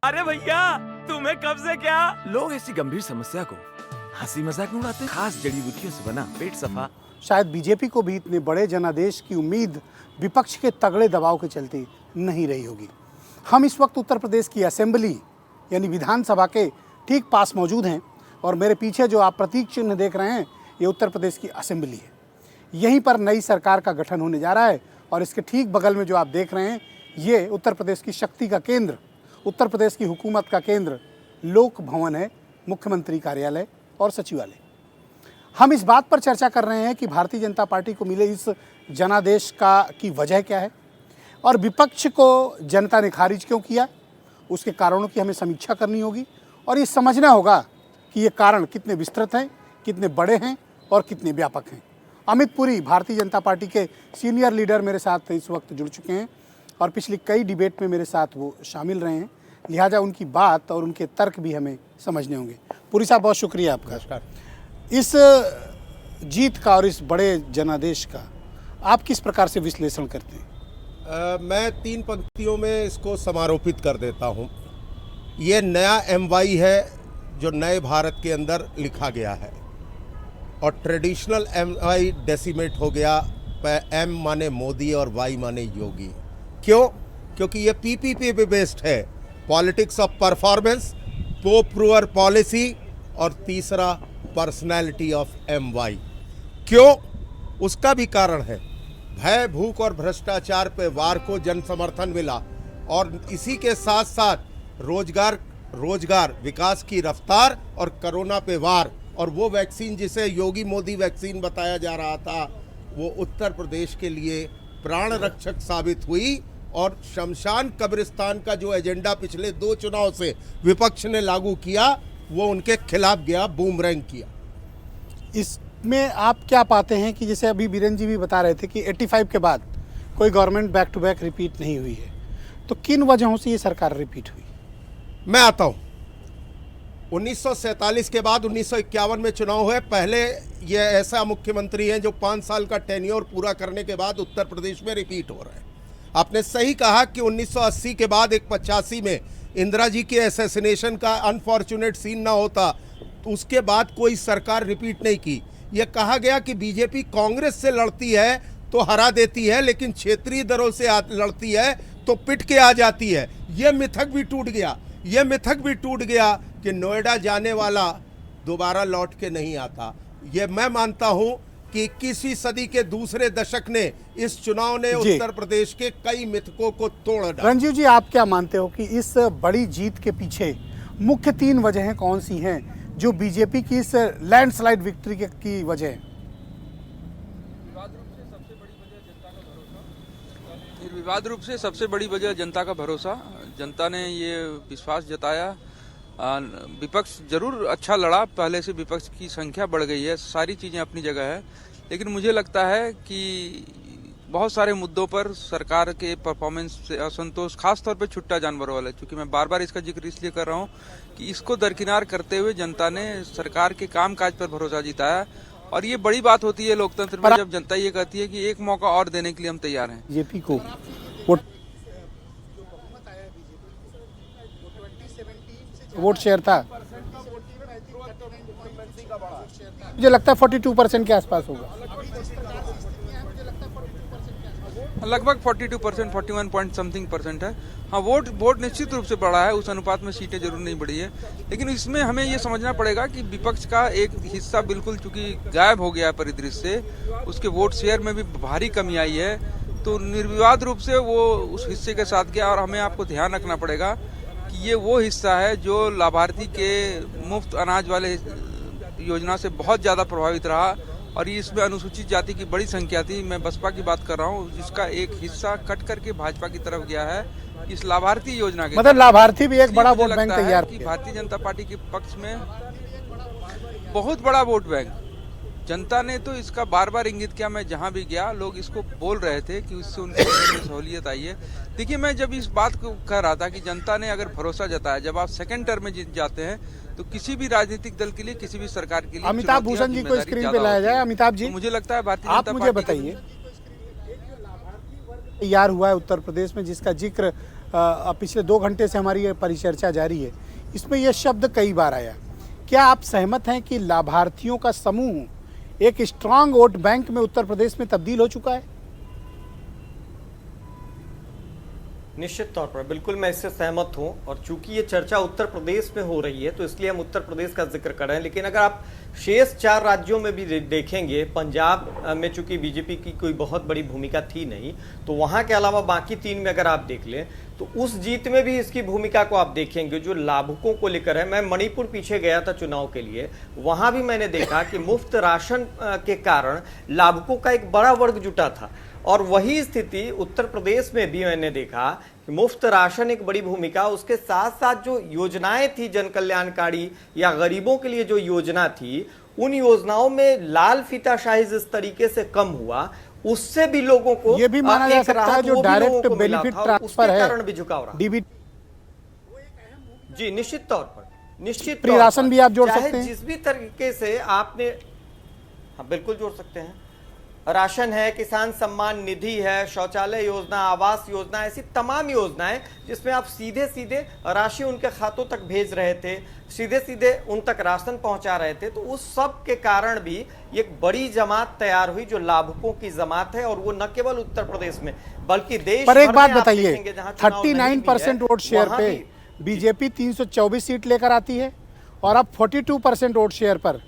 अरे भैया, तुम्हें कब से क्या? लोग ऐसी गंभीर समस्या को हंसी मजाक में उड़ाते हैं। खास जड़ी बूटियों से बना पेट सफा। शायद बीजेपी को भी इतने बड़े जनादेश की उम्मीद विपक्ष के तगड़े दबाव के चलते नहीं रही होगी। हम इस वक्त उत्तर प्रदेश की असेंबली यानी विधानसभा के ठीक पास मौजूद हैं और मेरे पीछे जो आप प्रतीक चिन्ह देख रहे हैं ये उत्तर प्रदेश की असेंबली है। यहीं पर नई सरकार का गठन होने जा रहा है और इसके ठीक बगल में जो आप देख रहे हैं ये उत्तर प्रदेश की शक्ति का केंद्र, उत्तर प्रदेश की हुकूमत का केंद्र लोक भवन है, मुख्यमंत्री कार्यालय और सचिवालय। हम इस बात पर चर्चा कर रहे हैं कि भारतीय जनता पार्टी को मिले इस जनादेश की वजह क्या है और विपक्ष को जनता ने खारिज क्यों किया, उसके कारणों की हमें समीक्षा करनी होगी और ये समझना होगा कि ये कारण कितने विस्तृत हैं, कितने बड़े हैं और कितने व्यापक हैं। अमित पुरी भारतीय जनता पार्टी के सीनियर लीडर मेरे साथ इस वक्त जुड़ चुके हैं और पिछली कई डिबेट में मेरे साथ वो शामिल रहे हैं, लिहाजा उनकी बात और उनके तर्क भी हमें समझने होंगे। पुरी साहब, बहुत शुक्रिया आपका। इस जीत का और इस बड़े जनादेश का आप किस प्रकार से विश्लेषण करते हैं? मैं 3 पंक्तियों में इसको समारोपित कर देता हूँ। ये नया MY है जो नए भारत के अंदर लिखा गया है और ट्रेडिशनल MY डेसिमेट हो गया। M माने मोदी और Y माने योगी। क्यों? क्योंकि ये PPP पे बेस्ड है, politics of performance, poor policy और तीसरा पर्सनैलिटी ऑफ MY। क्यों? उसका भी कारण है। भय, भूख और भ्रष्टाचार पे वार को जन समर्थन मिला और इसी के साथ साथ रोजगार विकास की रफ्तार और कोरोना पे वार। और वो वैक्सीन जिसे योगी मोदी वैक्सीन बताया जा रहा था वो उत्तर प्रदेश के लिए प्राण रक्षक साबित हुई और शमशान कब्रिस्तान का जो एजेंडा पिछले 2 चुनाव से विपक्ष ने लागू किया वो उनके खिलाफ गया, बूमरैंग किया। इसमें आप क्या पाते हैं कि जैसे अभी बीरेन जी भी बता रहे थे कि 85 के बाद कोई government back to back repeat नहीं हुई है, तो किन वजहों से ये सरकार रिपीट हुई? मैं आता हूँ। 1947 के बाद 1951 में चुनाव हुए। पहले ये ऐसा मुख्यमंत्री हैं जो 5 साल का टेन्योर पूरा करने के बाद उत्तर प्रदेश में रिपीट हो रहे हैं। आपने सही कहा कि 1980 के बाद 85 में इंदिरा जी के असैसिनेशन का अनफॉर्चुनेट सीन ना होता तो उसके बाद कोई सरकार रिपीट नहीं की। यह कहा गया कि बीजेपी कांग्रेस से लड़ती है तो हरा देती है, लेकिन क्षेत्रीय दलों से लड़ती है तो पिट के आ जाती है। यह मिथक भी टूट गया कि नोएडा जाने वाला दोबारा लौट के नहीं आता। यह मैं मानता हूं कि 21वीं सदी के दूसरे दशक ने इस चुनाव ने उत्तर प्रदेश के कई मिथकों को तोड़ डाला। रंजीव जी, आप क्या मानते हो कि इस बड़ी जीत के पीछे मुख्य 3 वजहें कौन सी हैं जो बीजेपी की इस लैंडस्लाइड विक्ट्री की वजह है? निर्विवाद रूप से सबसे बड़ी वजह जनता का भरोसा। जनता ने ये विश्वास जताया। विपक्ष जरूर अच्छा लड़ा, पहले से विपक्ष की संख्या बढ़ गई है, सारी चीजें अपनी जगह है, लेकिन मुझे लगता है कि बहुत सारे मुद्दों पर सरकार के परफॉर्मेंस से असंतोष, खासतौर पे छुट्टा जानवर वाले, क्योंकि मैं बार बार इसका जिक्र इसलिए कर रहा हूँ कि इसको दरकिनार करते हुए जनता ने सरकार के कामकाज पर भरोसा जिताया। और ये बड़ी बात होती है लोकतंत्र में जब जनता ये कहती है कि एक मौका और देने के लिए हम तैयार हैं। बीजेपी को वोट शेयर था, मुझे लगता है 42% के आसपास होगा, लगभग 42%, 41 पॉइंट समथिंग परसेंट है। हाँ, वोट निश्चित रूप से बढ़ा है, उस अनुपात में सीटें जरूर नहीं बढ़ी है, लेकिन इसमें हमें ये समझना पड़ेगा कि विपक्ष का एक हिस्सा बिल्कुल चूंकि गायब हो गया है परिदृश्य से, उसके वोट शेयर में भी भारी कमी आई है, तो निर्विवाद रूप से वो उस हिस्से के साथ गया। और हमें आपको ध्यान रखना पड़ेगा कि ये वो हिस्सा है जो लाभार्थी के मुफ्त अनाज वाले योजना से बहुत ज़्यादा प्रभावित रहा और इसमें अनुसूचित जाति की बड़ी संख्या थी। मैं बसपा की बात कर रहा हूँ, जिसका एक हिस्सा कट करके भाजपा की तरफ गया है इस लाभार्थी योजना के। मतलब लाभार्थी भी एक बड़ा वोट बैंक तैयार किया। भारतीय जनता पार्टी के पक्ष में बहुत बड़ा वोट बैंक, जनता ने तो इसका बार बार इंगित किया। मैं जहां भी गया लोग इसको बोल रहे थे कि उससे उनकी सहूलियत आई है। देखिए, मैं जब इस बात को कह रहा था कि जनता ने अगर भरोसा जताया, जब आप सेकंड टर्म में जीत जाते हैं तो किसी भी राजनीतिक दल के लिए, किसी भी सरकार के लिए अमिताभ भूषण जी को स्क्रीन पे लाया जाए। अमिताभ जी, तो मुझे लगता है भारतीय जनता पार्टी, आप मुझे बताइए, तैयार हुआ है उत्तर प्रदेश में जिसका जिक्र पिछले 2 घंटे से हमारी ये परिचर्चा जारी है, इसमें यह शब्द कई बार आया। क्या आप सहमत हैं कि लाभार्थियों का समूह एक स्ट्रांग वोट बैंक में उत्तर प्रदेश में तब्दील हो चुका है? निश्चित तौर पर बिल्कुल मैं इससे सहमत हूं, और चूंकि ये चर्चा उत्तर प्रदेश में हो रही है तो इसलिए हम उत्तर प्रदेश का जिक्र कर रहे हैं। लेकिन अगर आप शेष 4 राज्यों में भी देखेंगे, पंजाब में चूंकि बीजेपी की कोई बहुत बड़ी भूमिका थी नहीं, तो वहां के अलावा बाकी 3 में अगर आप देख लें तो उस जीत में भी इसकी भूमिका को आप देखेंगे जो लाभुकों को लेकर है। मैं मणिपुर पीछे गया था चुनाव के लिए, वहां भी मैंने देखा कि मुफ्त राशन के कारण लाभुकों का एक बड़ा वर्ग जुटा था, और वही स्थिति उत्तर प्रदेश में भी मैंने देखा कि मुफ्त राशन एक बड़ी भूमिका, उसके साथ साथ जो योजनाएं थी जन कल्याणकारी या गरीबों के लिए जो योजना थी, उन योजनाओं में लाल फीताशाही जिस तरीके से कम हुआ, उससे भी लोगों को ये भी माना जा सकता है जो डायरेक्ट बेनिफिट ट्रांसफर है, कारण भी झुकाव रहा। डीबीटी जी निश्चित तौर पर, निश्चित फ्री राशन भी आप जोड़ चाहे सकते हैं। जिस भी तरीके से आपने, हाँ बिल्कुल जोड़ सकते हैं। राशन है, किसान सम्मान निधि है, शौचालय योजना, आवास योजना, ऐसी तमाम योजनाएं जिसमें आप सीधे सीधे राशि उनके खातों तक भेज रहे थे, सीधे सीधे उन तक राशन पहुंचा रहे थे। तो उस सब के कारण भी एक बड़ी जमात तैयार हुई जो लाभुकों की जमात है, और वो न केवल उत्तर प्रदेश में बल्कि देश पर एक भर बात में आप बताइए, देखेंगे जहां चुनाव नहीं भी 39% है, वोट शेयर वहां पे भी बीजेपी 324 सीट लेकर आती है, और अब 42% वोट शेयर पर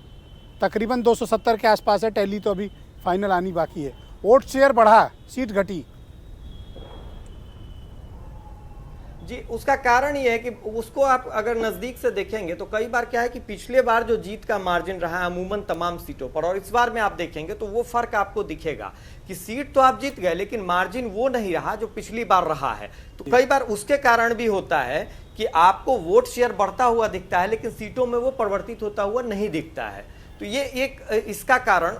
तकरीबन 270 के आसपास है। टैली तो अभी फाइनल आनी बाकी है। वोट शेयर बढ़ा, सीट घटी। जी उसका कारण ये है कि उसको आप अगर नजदीक से देखेंगे तो कई बार क्या है कि पिछले बार जो जीत का मार्जिन रहा है अमूमन तमाम सीटों पर, और इस बार में आप देखेंगे तो वो फर्क आपको दिखेगा कि सीट तो आप जीत गए लेकिन मार्जिन वो नहीं रहा जो पिछली बार रहा है। तो कई बार उसके कारण भी होता है कि आपको वोट शेयर बढ़ता हुआ दिखता है लेकिन सीटों में वो परिवर्तित होता हुआ नहीं दिखता है। तो ये एक इसका कारण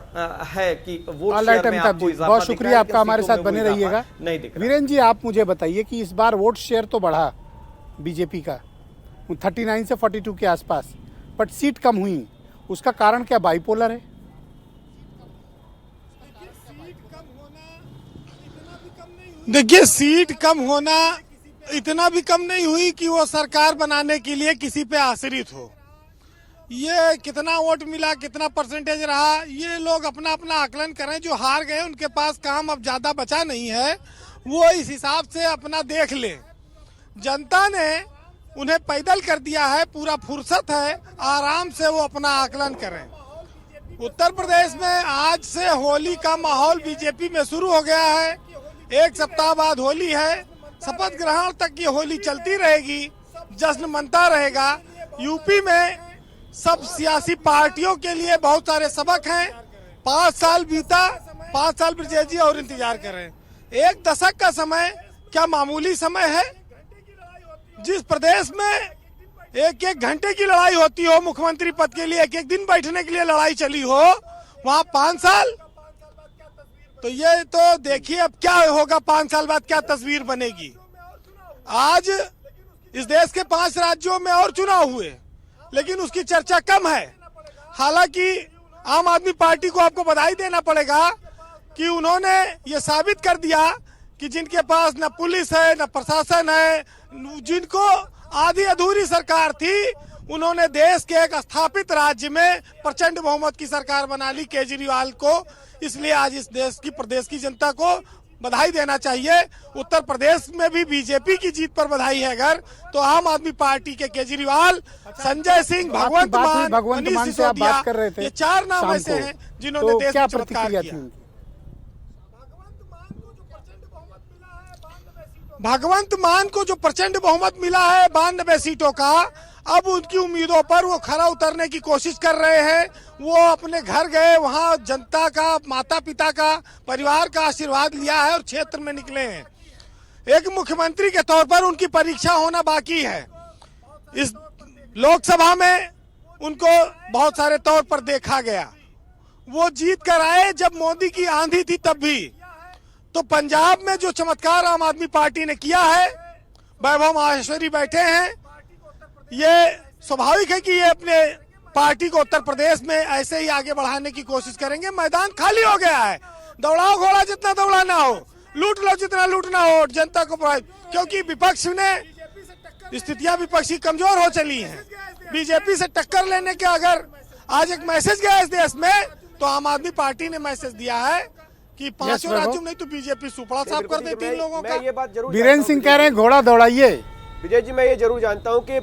है कि वोट शेयर में आपको इजाफा बहुत शुक्रिया आपका, हमारे साथ बने रहिएगा। नहीं दिख रहा। वीरेन जी आप मुझे बताइए कि इस बार वोट शेयर तो बढ़ा बीजेपी का 39 से 42 के आसपास, बट सीट कम हुई, उसका कारण क्या बाइपोलर है? देखिए सीट कम होना इतना भी कम नहीं हुई कि वो सरकार बनाने के लिए किसी पे आश्रित हो। ये कितना वोट मिला, कितना परसेंटेज रहा, ये लोग अपना अपना आकलन करें। जो हार गए उनके पास काम अब ज्यादा बचा नहीं है, वो इस हिसाब से अपना देख लें। जनता ने उन्हें पैदल कर दिया है, पूरा फुर्सत है, आराम से वो अपना आकलन करें। उत्तर प्रदेश में आज से होली का माहौल बीजेपी में शुरू हो गया है। 1 सप्ताह बाद होली है, शपथ ग्रहण तक ये होली चलती रहेगी, जश्न मनता रहेगा। यूपी में सब सियासी पार्टियों के लिए बहुत सारे सबक हैं। 5 साल बीता, 5 साल ब्रजेश जी और इंतजार कर रहे हैं। 1 दशक का समय क्या मामूली समय है? जिस प्रदेश में 1-1 घंटे की लड़ाई होती हो मुख्यमंत्री पद के लिए, 1-1 दिन बैठने के लिए लड़ाई चली हो, वहां 5 साल। तो ये तो देखिए अब क्या होगा, 5 साल बाद क्या तस्वीर बनेगी। आज इस देश के 5 राज्यों में और चुनाव हुए लेकिन उसकी चर्चा कम है। हालांकि आम आदमी पार्टी को आपको बधाई देना पड़ेगा कि उन्होंने ये साबित कर दिया कि जिनके पास न पुलिस है न प्रशासन है, जिनको आधी अधूरी सरकार थी, उन्होंने देश के एक स्थापित राज्य में प्रचंड बहुमत की सरकार बना ली केजरीवाल को। इसलिए आज इस देश की प्रदेश की जनता को बधाई देना चाहिए। उत्तर प्रदेश में भी बीजेपी की जीत पर बधाई है अगर, तो आम आदमी पार्टी के केजरीवाल, संजय सिंह, भगवंत मान, मनीष सिसोदिया, ये 4 नाम ऐसे हैं जिन्होंने देश में चमत्कार किया। भगवंत मान को जो प्रचंड बहुमत मिला है 92 सीटों का, अब उनकी उम्मीदों पर वो खरा उतरने की कोशिश कर रहे हैं। वो अपने घर गए, वहां जनता का, माता पिता का, परिवार का आशीर्वाद लिया है और क्षेत्र में निकले हैं। एक मुख्यमंत्री के तौर पर उनकी परीक्षा होना बाकी है। इस लोकसभा में उनको बहुत सारे तौर पर देखा गया। वो जीत कर आए जब मोदी की आंधी थी तब भी। तो पंजाब में जो चमत्कार आम आदमी पार्टी ने किया है, वैभव माहेश्वरी बैठे हैं, ये स्वाभाविक है कि ये अपने पार्टी को उत्तर प्रदेश में ऐसे ही आगे बढ़ाने की कोशिश करेंगे। मैदान खाली हो गया है, दौड़ाओ घोड़ा जितना दौड़ाना हो, लूट लो जितना लूटना हो, जनता को क्योंकि विपक्ष ने स्थितियां विपक्षी कमजोर हो चली हैं। बीजेपी से टक्कर लेने के अगर आज एक मैसेज गया इस देश में, तो आम आदमी पार्टी ने मैसेज दिया है कि पांचों राज्यों नहीं तो बीजेपी सुपड़ा साफ कर देती इन लोगों का। ये बात जरूर बीरेन्द्र सिंह कह रहे हैं घोड़ा दौड़ाइए। विजय जी, मैं ये जरूर जानता हूँ कि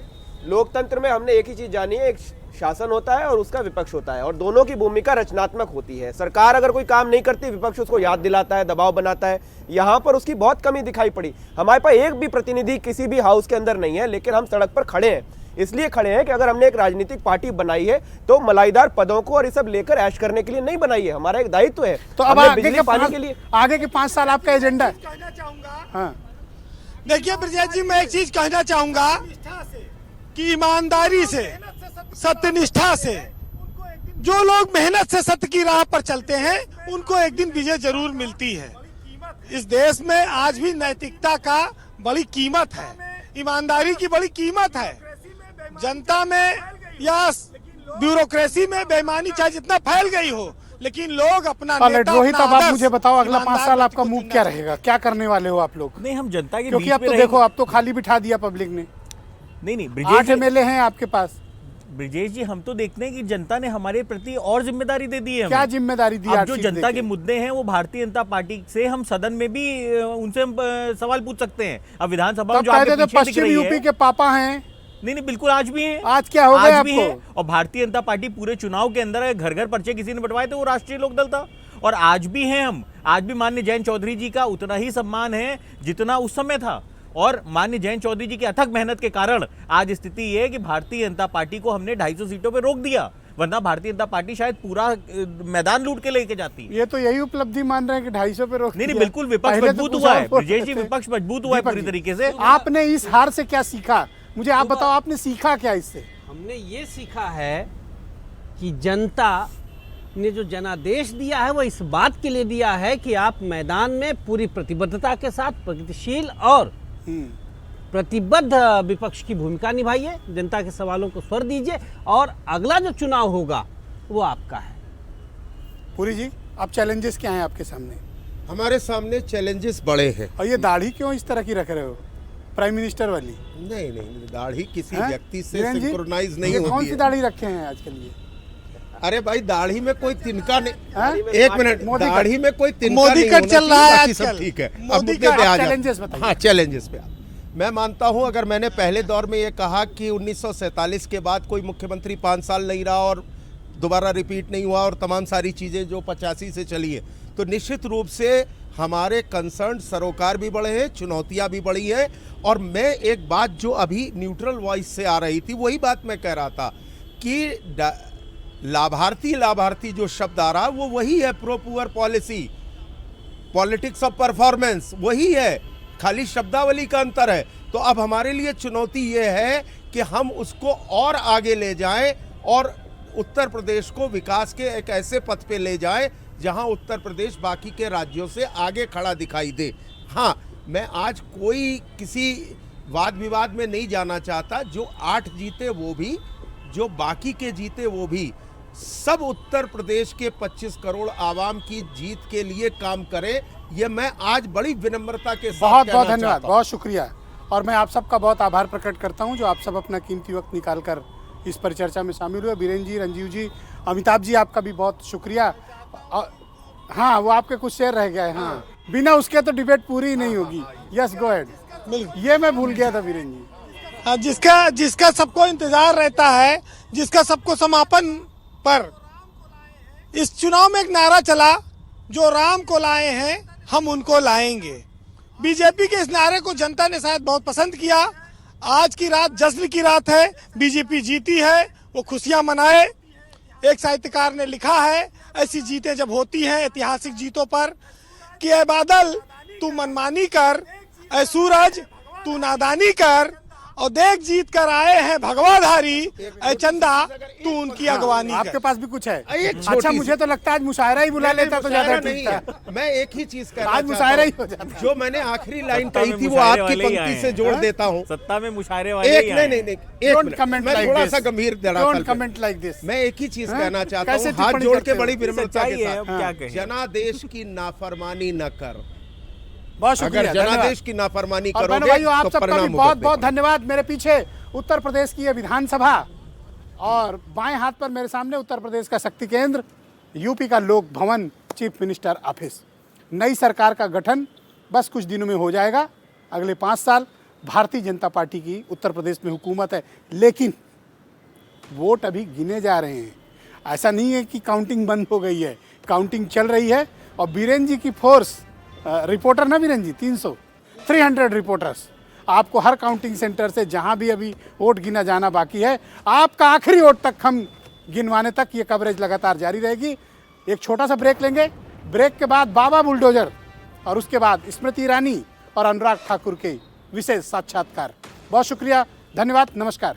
लोकतंत्र में हमने एक ही चीज जानी है, एक शासन होता है और उसका विपक्ष होता है, और दोनों की भूमिका रचनात्मक होती है। सरकार अगर कोई काम नहीं करती, विपक्ष उसको याद दिलाता है, दबाव बनाता है। यहाँ पर उसकी बहुत कमी दिखाई पड़ी। हमारे पास एक भी प्रतिनिधि किसी भी हाउस के अंदर नहीं है, लेकिन हम सड़क पर खड़े हैं। इसलिए खड़े हैं कि अगर हमने एक राजनीतिक पार्टी बनाई है तो मलाईदार पदों को और ये सब लेकर ऐश करने के लिए नहीं बनाई है। हमारा एक दायित्व है। तो अब हमने आगे बिजली के पानी के लिए आगे के 5 साल आपका एजेंडा है। कहना चाहूंगा, हाँ, देखिए ब्रजेश जी, मैं एक चीज कहना चाहूंगा कि ईमानदारी से, सत्यनिष्ठा से जो लोग मेहनत से सत्य की राह पर चलते हैं, उनको एक दिन विजय जरूर मिलती है। इस देश में आज भी नैतिकता का बड़ी कीमत है, ईमानदारी की बड़ी कीमत है। जनता में या ब्यूरोक्रेसी में बेईमानी चाहे जितना फैल गई हो, लेकिन लोग अपना नेता, रोहित, अपना अब आप आदर्श, मुझे बताओ अगला 5 साल ईमानदार आपका मूव क्या रहेगा, क्या करने वाले हो आप लोग? नहीं, हम जनता के क्योंकि बीच अब में तो देखो, अब तो खाली बिठा दिया पब्लिक ने। नहीं 8 MLA हैं आपके पास। ब्रिजेश जी, हम तो देखते हैं कि जनता ने हमारे प्रति और जिम्मेदारी दे दी है। क्या जिम्मेदारी दी? अब 8 जो सीट जनता के देके? मुद्दे हैं वो भारतीय जनता पार्टी से हम सदन में भी उनसे हम सवाल पूछ सकते हैं। अब विधानसभा में तब जो आपके कहते थे पीछे दिख पश्चिम रही यूपी है, के पापा हैं। नहीं बिल्कुल आज भी है। आज क्या हो गया आज भी आपको? है। और भारतीय जनता पार्टी पूरे चुनाव के अंदर घर घर पर्चे किसी ने बंटवाए तो वो राष्ट्रीय लोकदल था, और आज भी हैं हम। आज भी माननीय जयंत चौधरी जी का उतना ही सम्मान है जितना उस समय था, और माननीय जयंत चौधरी जी की अथक मेहनत के कारण आज स्थिति ये है कि भारतीय जनता पार्टी को हमने 250 सीटों पे रोक दिया, वरना भारतीय जनता पार्टी शायद पूरा मैदान लूट के लेके जाती। ये तो यही उपलब्धि मान रहे हैं कि 250 पे रोक नहीं दिया। बिल्कुल विपक्ष पहले तो मजबूत कुछ हुआ और है बोल ब्रिजेश जी, रहे थे। विपक्ष मजबूत हुआ है दीपक पूरी जी, तरीके से। आपने इस हार से क्या सीखा? मुझे आप बताओ, आपने सीखा क्या इससे? हमने ये सीखा है कि जनता ने जो जनादेश दिया है वो इस बात के लिए दिया है कि आप मैदान में पूरी प्रतिबद्धता के साथ प्रगतिशील और प्रतिबद्ध विपक्ष की भूमिका निभाइए, जनता के सवालों को स्वर दीजिए, और अगला जो चुनाव होगा वो आपका है। पुरी जी, अब चैलेंजेस क्या हैं आपके सामने? हमारे सामने चैलेंजेस बड़े हैं। और ये दाढ़ी क्यों इस तरह की रख रहे हो, प्राइम मिनिस्टर वाली? नहीं, दाढ़ी किसी हैं? व्यक्ति से वीरेंद्र जी, सिंक्रोनाइज नहीं ये होती कौन है। सी दाढ़ी रखे हैं आजकल ये? अरे भाई, दाढ़ी में कोई तिनका नहीं। हैं? एक मिनट, मोदी कट। दाढ़ी में कोई तिनका मोदी नहीं कट होना चल रहा चाहिए, है बाकी सब आजकल। ठीक है। अब मोदी मुद्दे कट। पे आ आप जाओ। challenges बताइए। हाँ, चैलेंजेस पे मैं मानता हूं, अगर मैंने पहले दौर में ये कहा कि 1947 के बाद कोई मुख्यमंत्री 5 साल नहीं रहा और दोबारा रिपीट नहीं हुआ और तमाम सारी चीज़ें जो 85 से चली है, तो निश्चित रूप से हमारे कंसर्न सरोकार भी बढ़े हैं, चुनौतियां भी बढ़ी हैं। और मैं एक बात जो अभी न्यूट्रल वॉइस से आ रही थी, वही बात मैं कह रहा था कि लाभार्थी जो शब्द आ रहा है वो वही है, pro poor policy, politics of performance वही है, खाली शब्दावली का अंतर है। तो अब हमारे लिए चुनौती ये है कि हम उसको और आगे ले जाएं और उत्तर प्रदेश को विकास के एक ऐसे पथ पे ले जाएं जहां उत्तर प्रदेश बाकी के राज्यों से आगे खड़ा दिखाई दे। हाँ, मैं आज कोई किसी वाद विवाद में नहीं जाना चाहता। जो 8 जीते वो भी, जो बाकी के जीते वो भी, सब उत्तर प्रदेश के 25 करोड़ आवाम की जीत के लिए काम करें। ये मैं आज बड़ी विनम्रता के साथ बहुत बहुत कहना धन्यवाद, चाहता हूं। बहुत शुक्रिया। और मैं आप सबका बहुत आभार प्रकट करता हूं जो आप सब अपना कीमती वक्त निकाल कर इस परिचर्चा में शामिल हुए। बीरेन जी, रंजीव जी, अमिताभ जी, आपका भी बहुत शुक्रिया। हाँ, वो आपके कुछ शेयर रह गए। हाँ, बिना उसके तो डिबेट पूरी ही नहीं होगी। Yes, go ahead. ये मैं भूल गया था बीरेन जी। हाँ, जिसका सबको इंतजार रहता है, जिसका सबको समापन पर इस चुनाव में एक नारा चला, जो राम को लाए हैं हम उनको लाएंगे। बीजेपी के इस नारे को जनता ने शायद बहुत पसंद किया। आज की रात जश्न की रात है, बीजेपी जीती है, वो खुशियां मनाए। एक साहित्यकार ने लिखा है, ऐसी जीतें जब होती हैं ऐतिहासिक जीतों पर, कि ऐ बादल तू मनमानी कर, ऐ सूरज तू नादानी कर, और देख जीत कर आए हैं भगवाधारी, ऐ चंदा तू उनकी अगवानी कर। आपके पास भी कुछ है? एक छोटी अच्छा, सी- मुझे तो लगता है आज मुशायरा ही बुला लेता तो ज्यादा नहीं ठीक है। था। मैं एक ही चीज कहना आज चाहता मुशायरा ही हूं। हो जाता। जो मैंने आखिरी लाइन सत्ता कही में थी वो मुशायरे आपकी वाले ही पंक्ति आए से हैं। जोड़ देता हूं। सत्ता में मुशायरे वाले ही आए हैं। नहीं, एक Don't मिनट, comment मैं like थोड़ा this. सा गंभीर Don't comment like this. मैं एक ही चीज हाँ? कहना चाहता कैसे हूँ, हाथ टिप्पणी जोड़ करते के हो? बड़ी विनम्रता सच्चाई के है, अब क्या साथ, कहें। जनादेश की नाफरमानी न कर, बहुत शुक्रिया, अगर धन्यवाद। जनादेश की नाफरमानी और बहनों करोगे भाइयों, आप तो सबका भी परिणाम बहुत भुगतने बहुत पड़ेंगे। धन्यवाद। मेरे पीछे उत्तर प्रदेश की ये विधानसभा और बाएं हाथ पर मेरे सामने उत्तर प्रदेश का शक्ति केंद्र, यूपी का लोक भवन, चीफ मिनिस्टर ऑफिस। नई सरकार का गठन बस कुछ दिनों में हो जाएगा। अगले 5 साल भारतीय जनता पार्टी की उत्तर प्रदेश में हुकूमत है, लेकिन वोट अभी गिने जा रहे हैं। ऐसा नहीं है कि काउंटिंग बंद हो गई है, काउंटिंग चल रही है। और बीरेन जी की फोर्स, रिपोर्टर ना बीरेन जी, 300 रिपोर्टर्स आपको हर काउंटिंग सेंटर से, जहां भी अभी वोट गिना जाना बाकी है, आपका आखिरी वोट तक हम गिनवाने तक ये कवरेज लगातार जारी रहेगी। एक छोटा सा ब्रेक लेंगे, ब्रेक के बाद बाबा बुलडोजर और उसके बाद स्मृति ईरानी और अनुराग ठाकुर के विशेष साक्षात्कार। बहुत शुक्रिया, धन्यवाद, नमस्कार।